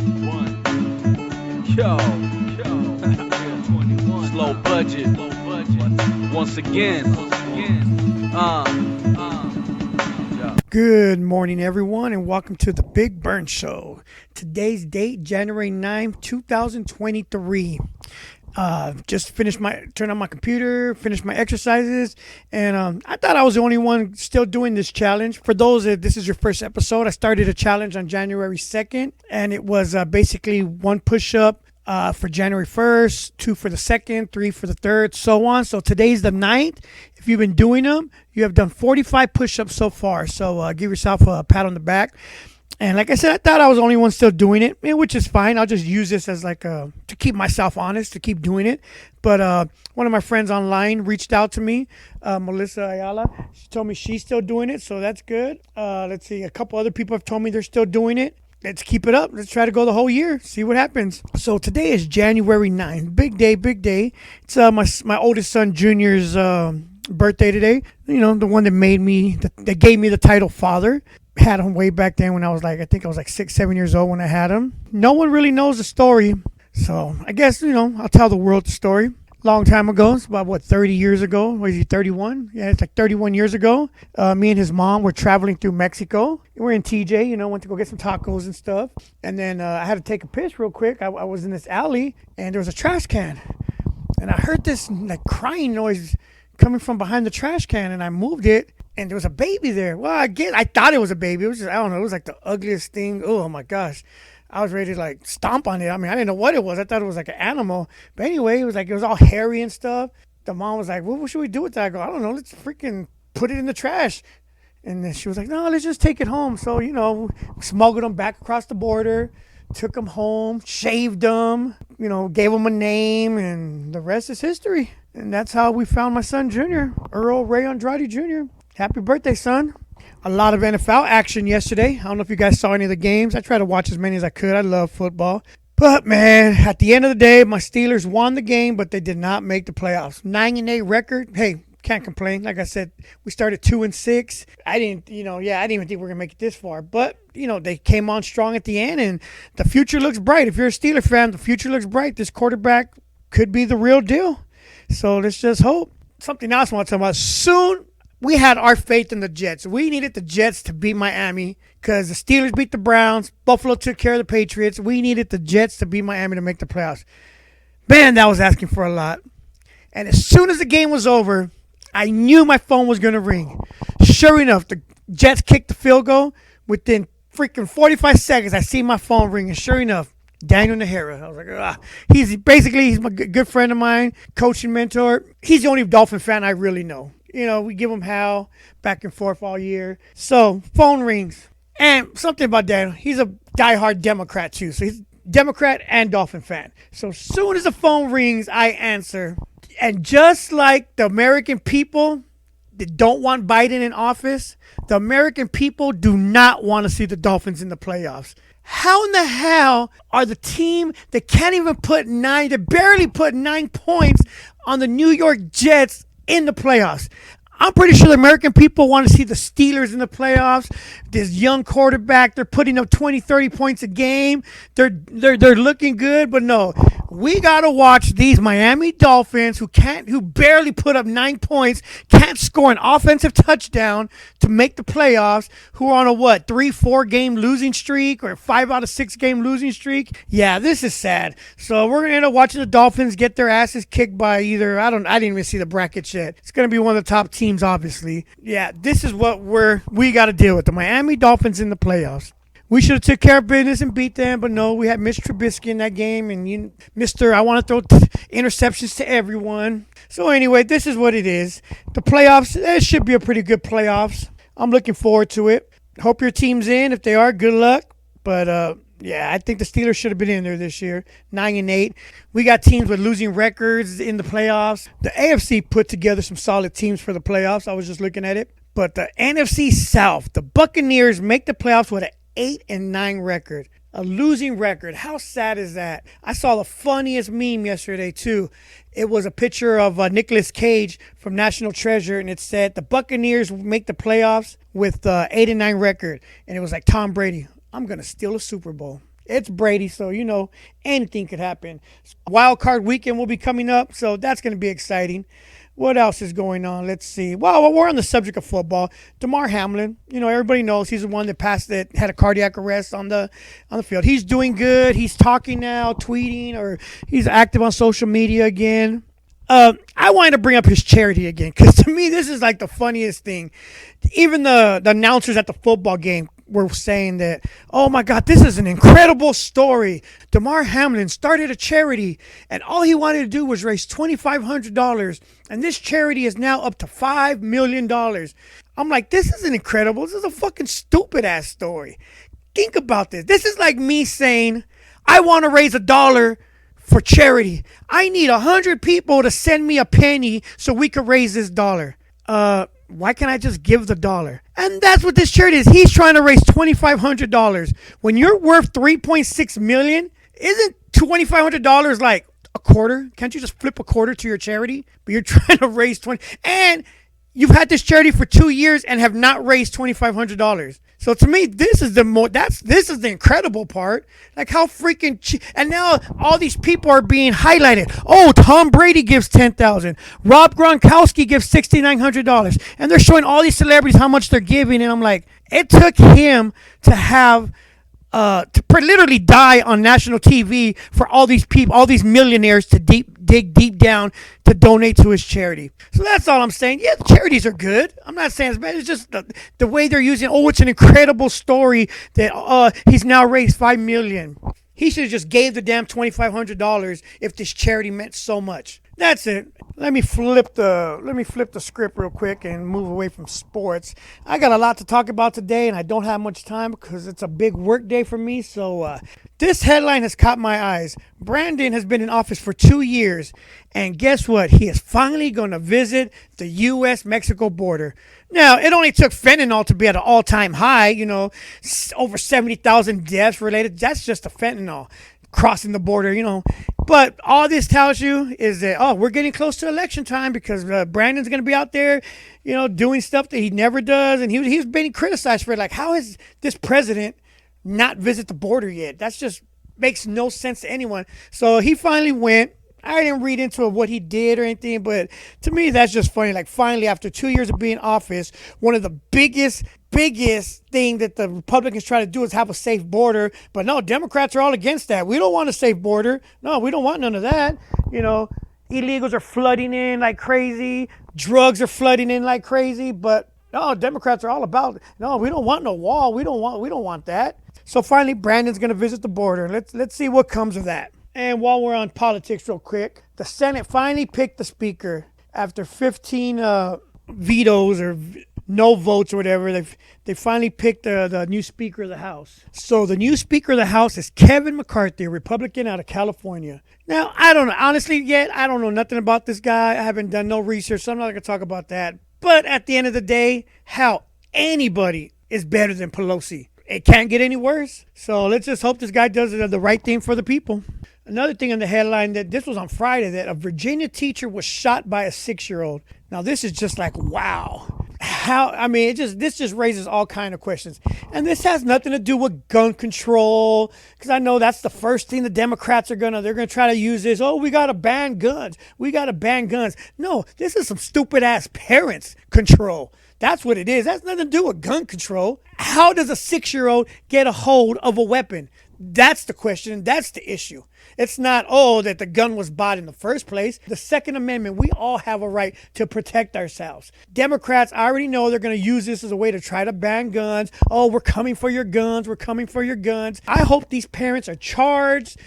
Yo, slow budget. Once again. Yeah. Good morning, everyone, and welcome to the Big Burn Show. Today's date, January 9th, 2023. Just turned on my computer, finished my exercises, and I thought I was the only one still doing this challenge. For those that this is your first episode, I started a challenge on January 2nd, and it was basically one push-up for January 1st, 2 for the 2nd, 3 for the 3rd, so on. So today's the 9th. If you've been doing them, you have done 45 push-ups so far. So give yourself a pat on the back. And like I said, I thought I was the only one still doing it, which is fine. I'll just use this as to keep myself honest, to keep doing it. But one of my friends online reached out to me, Melissa Ayala. She told me she's still doing it, so that's good. Let's see, a couple other people have told me they're still doing it. Let's keep it up. Let's try to go the whole year, see what happens. So today is January 9th. Big day, big day. It's my oldest son, Junior's birthday today. You know, the one that gave me the title father. Had him way back then when I was I think I was 6, 7 years old when I had him. No one really knows the story. So I guess, I'll tell the world the story. Long time ago, it's about 30 years ago. Was he 31? Yeah, it's 31 years ago. Me and his mom were traveling through Mexico. We're in TJ, went to go get some tacos and stuff. And then I had to take a piss real quick. I was in this alley and there was a trash can. And I heard this crying noise coming from behind the trash can, and I moved it. And there was a baby there. Well, I thought it was a baby. It was just, I don't know. It was the ugliest thing. Oh my gosh. I was ready to stomp on it. I mean, I didn't know what it was. I thought it was an animal. But anyway, it was all hairy and stuff. The mom was like, what should we do with that? I go, I don't know. Let's freaking put it in the trash. And then she was like, no, let's just take it home. So, smuggled them back across the border, took them home, shaved them, gave them a name, and the rest is history. And that's how we found my son, Junior, Earl Ray Andrade Jr. Happy birthday, son. A lot of NFL action yesterday. I don't know if you guys saw any of the games. I tried to watch as many as I could. I love football. But, man, at the end of the day, my Steelers won the game, but they did not make the playoffs. 9-8 record. Hey, can't complain. Like I said, we started 2-6. I didn't even think we were going to make it this far. But, they came on strong at the end, and the future looks bright. If you're a Steeler fan, the future looks bright. This quarterback could be the real deal. So let's just hope. Something else I want to talk about. Soon, we had our faith in the Jets. We needed the Jets to beat Miami because the Steelers beat the Browns. Buffalo took care of the Patriots. We needed the Jets to beat Miami to make the playoffs. Man, that was asking for a lot. And as soon as the game was over, I knew my phone was going to ring. Sure enough, the Jets kicked the field goal. Within freaking 45 seconds, I see my phone ring. And sure enough, Daniel Nahara. I was like, he's my good friend of mine, coaching mentor. He's the only Dolphin fan I really know. We give him hell back and forth all year. So, phone rings. And something about Daniel, he's a diehard Democrat too. So, he's Democrat and Dolphin fan. So, as soon as the phone rings, I answer. And just like the American people that don't want Biden in office, the American people do not want to see the Dolphins in the playoffs. How in the hell are the team that can't even they barely put 9 points on the New York Jets in the playoffs? I'm pretty sure the American people want to see the Steelers in the playoffs. This young quarterback, they're putting up 20, 30 points a game. They're looking good, but no. We got to watch these Miami Dolphins who barely put up 9 points, can't score an offensive touchdown to make the playoffs, who are on a 3-4 game losing streak or 5 out of 6 game losing streak. Yeah, this is sad. So we're going to end up watching the Dolphins get their asses kicked by either, I didn't even see the brackets yet. It's going to be one of the top teams, obviously. Yeah, this is what we got to deal with. The Miami Dolphins in the playoffs. We should have took care of business and beat them, but no, we had Mitch Trubisky in that game, and I want to throw interceptions to everyone. So anyway, this is what it is. The playoffs, it should be a pretty good playoffs. I'm looking forward to it. Hope your team's in. If they are, good luck. But yeah, I think the Steelers should have been in there this year, 9-8. We got teams with losing records in the playoffs. The AFC put together some solid teams for the playoffs. I was just looking at it. But the NFC South, the Buccaneers make the playoffs with an 8-9 record. A losing record. How sad is that? I saw the funniest meme yesterday, too. It was a picture of Nicolas Cage from National Treasure, and it said the Buccaneers make the playoffs with 8-9 record. And it was like Tom Brady, I'm going to steal a Super Bowl. It's Brady, so anything could happen. Wild card weekend will be coming up, so that's going to be exciting. What else is going on? Let's see. Well, we're on the subject of football. Damar Hamlin, everybody knows he's the one that had a cardiac arrest on the field. He's doing good. He's talking now, tweeting, or he's active on social media again. I wanted to bring up his charity again because to me this is like the funniest thing. Even the announcers at the football game were saying that, oh my God, this is an incredible story. Damar Hamlin started a charity and all he wanted to do was raise $2,500 and this charity is now up to $5 million. I'm like, this isn't incredible. This is a fucking stupid ass story. Think about this. This is like me saying, I want to raise $1 for charity. I need 100 people to send me a penny so we could raise this dollar. Why can't I just give the dollar? And that's what this charity is. He's trying to raise $2,500. When you're worth $3.6 million, isn't $2,500 like a quarter? Can't you just flip a quarter to your charity? But you're trying to raise 20, and you've had this charity for 2 years and have not raised $2,500. So to me, this is the incredible part. Like how freaking and now all these people are being highlighted. Oh, Tom Brady gives $10,000. Rob Gronkowski gives $6,900, and they're showing all these celebrities how much they're giving. And I'm like, it took him to have literally die on national TV for all these people, all these millionaires to dig deep down to donate to his charity. So that's all I'm saying. Yeah, the charities are good. I'm not saying it's bad. It's just the way they're using. Oh, it's an incredible story that he's now raised $5 million. He should have just gave the damn $2,500 if this charity meant so much. That's it. Let me flip the script real quick and move away from sports. I got a lot to talk about today, and I don't have much time because it's a big work day for me. So this headline has caught my eyes. Brandon has been in office for 2 years, and guess what? He is finally going to visit the U.S.-Mexico border. Now, it only took fentanyl to be at an all-time high, over 70,000 deaths related. That's just the fentanyl crossing the border, But all this tells you is that, we're getting close to election time because Brandon's going to be out there, doing stuff that he never does. And he's been criticized for it. Like, how has this president not visit the border yet? That's just makes no sense to anyone. So he finally went. I didn't read into what he did or anything, but to me, that's just funny. Like, finally, after 2 years of being in office, one of the biggest thing that the Republicans try to do is have a safe border. But no, Democrats are all against that. We don't want a safe border. No, we don't want none of that. Illegals are flooding in like crazy. Drugs are flooding in like crazy. But no, Democrats are all about, no, we don't want no wall. We don't want that. So finally, Brandon's going to visit the border. Let's see what comes of that. And while we're on politics real quick, the Senate finally picked the speaker after 15 vetoes or no votes or whatever. They finally picked the new Speaker of the House. So the new Speaker of the House is Kevin McCarthy, a Republican out of California. Now, I don't know. Honestly, yet, I don't know nothing about this guy. I haven't done no research, so I'm not going to talk about that. But at the end of the day, how anybody is better than Pelosi? It can't get any worse. So let's just hope this guy does the right thing for the people. Another thing in the headline, that this was on Friday, that a Virginia teacher was shot by a 6-year-old. Now, this is just like, wow. This just raises all kind of questions. And this has nothing to do with gun control, because I know that's the first thing the Democrats are they're going to try to use this. Oh, we got to ban guns. No, this is some stupid ass parents control. That's what it is. That's nothing to do with gun control. How does a 6-year-old get a hold of a weapon? That's the question. That's the issue. It's not, that the gun was bought in the first place. The Second Amendment, we all have a right to protect ourselves. Democrats, I already know they're going to use this as a way to try to ban guns. Oh, we're coming for your guns. We're coming for your guns. I hope these parents are charged.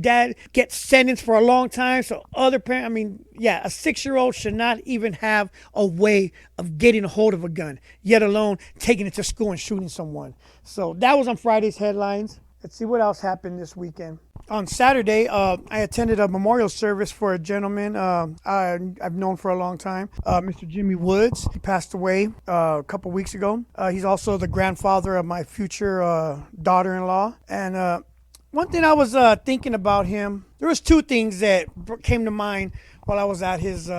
Dad gets sentenced for a long time. So other parents, a 6-year-old should not even have a way of getting a hold of a gun, yet alone taking it to school and shooting someone. So that was on Friday's headlines. Let's see what else happened this weekend. On Saturday, I attended a memorial service for a gentleman I've known for a long time, Mr. Jimmy Woods. He passed away a couple weeks ago. He's also the grandfather of my future daughter-in-law. And one thing I was thinking about him, there was two things that came to mind while I was at his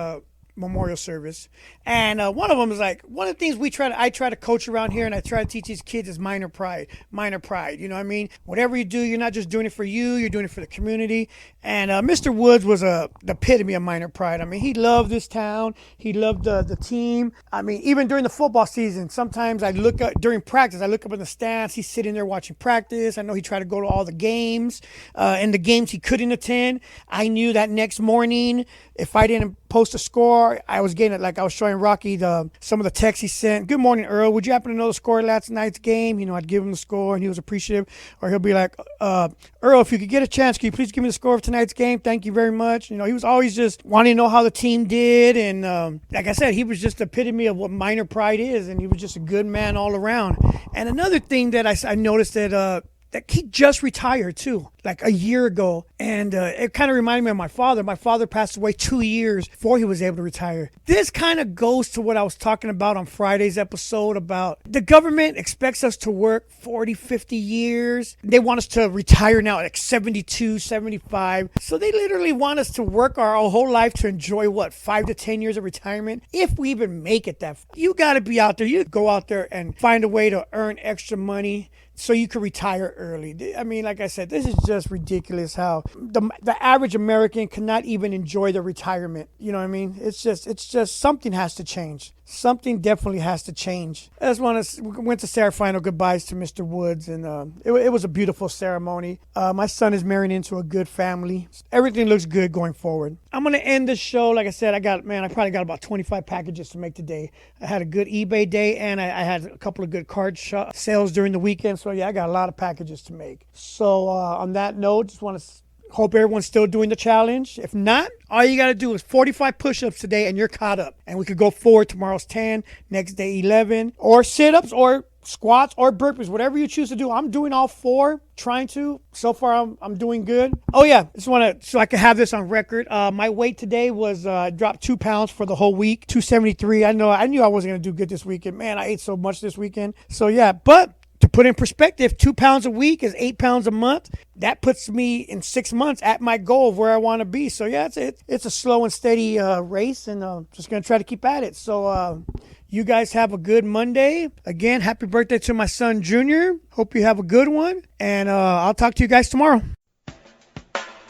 memorial service, and one of them is like, one of the things I try to coach around here, and I try to teach these kids is minor pride. You know what I mean? Whatever you do, you're not just doing it for you, you're doing it for the community. And Mr. Woods was the epitome of minor pride. I mean, he loved this town. He loved the team. I mean, even during the football season, sometimes I look up during practice. I look up in the stands. He's sitting there watching practice. I know he tried to go to all the games, and the games he couldn't attend. I knew that next morning, if I didn't post a score, I was getting it. Like I was showing Rocky some of the texts he sent. Good morning, Earl. Would you happen to know the score of last night's game? You know, I'd give him the score, and he was appreciative. Or he'll be like, Earl, if you could get a chance, can you please give me the score of tonight's game? Thank you very much. You know, he was always just wanting to know how the team did. And like I said, he was just the epitome of what minor pride is. And he was just a good man all around. And another thing that I noticed that he just retired too, like a year ago. And it kind of reminded me of my father. My father passed away 2 years before he was able to retire. This kind of goes to what I was talking about on Friday's episode about the government expects us to work 40, 50 years. They want us to retire now at like 72, 75. So they literally want us to work our whole life to enjoy 5 to 10 years of retirement. If we even make it that far. You got to be out there. You go out there and find a way to earn extra money so you can retire early. I mean, like I said, this is just ridiculous how the average American cannot even enjoy their retirement. You know what I mean? It's just something has to change. Something definitely has to change. I just went to say our final goodbyes to Mr. Woods, and it was a beautiful ceremony. My son is marrying into a good family. Everything looks good going forward. I'm going to end the show. Like I said, I probably got about 25 packages to make today. I had a good eBay day, and I had a couple of good card sales during the weekend. So, yeah, I got a lot of packages to make. So, on that note, just want to hope everyone's still doing the challenge. If not, all you got to do is 45 push-ups today and you're caught up. And we could go forward. Tomorrow's 10, next day 11, or sit-ups or squats or burpees, whatever you choose to do. I'm doing all 4, trying to. So far, I'm doing good. Oh, yeah, just want to, so I can have this on record. My weight today was dropped 2 pounds for the whole week, 273. I knew I wasn't going to do good this weekend. Man, I ate so much this weekend. So, yeah, but to put in perspective, 2 pounds a week is 8 pounds a month. That puts me in 6 months at my goal of where I want to be. So, yeah, it's a slow and steady race, and just going to try to keep at it. So, you guys have a good Monday. Again, happy birthday to my son, Junior. Hope you have a good one, and I'll talk to you guys tomorrow.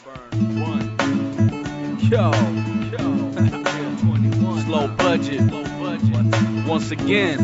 Burn one. Yo. 21. Slow budget. Once again.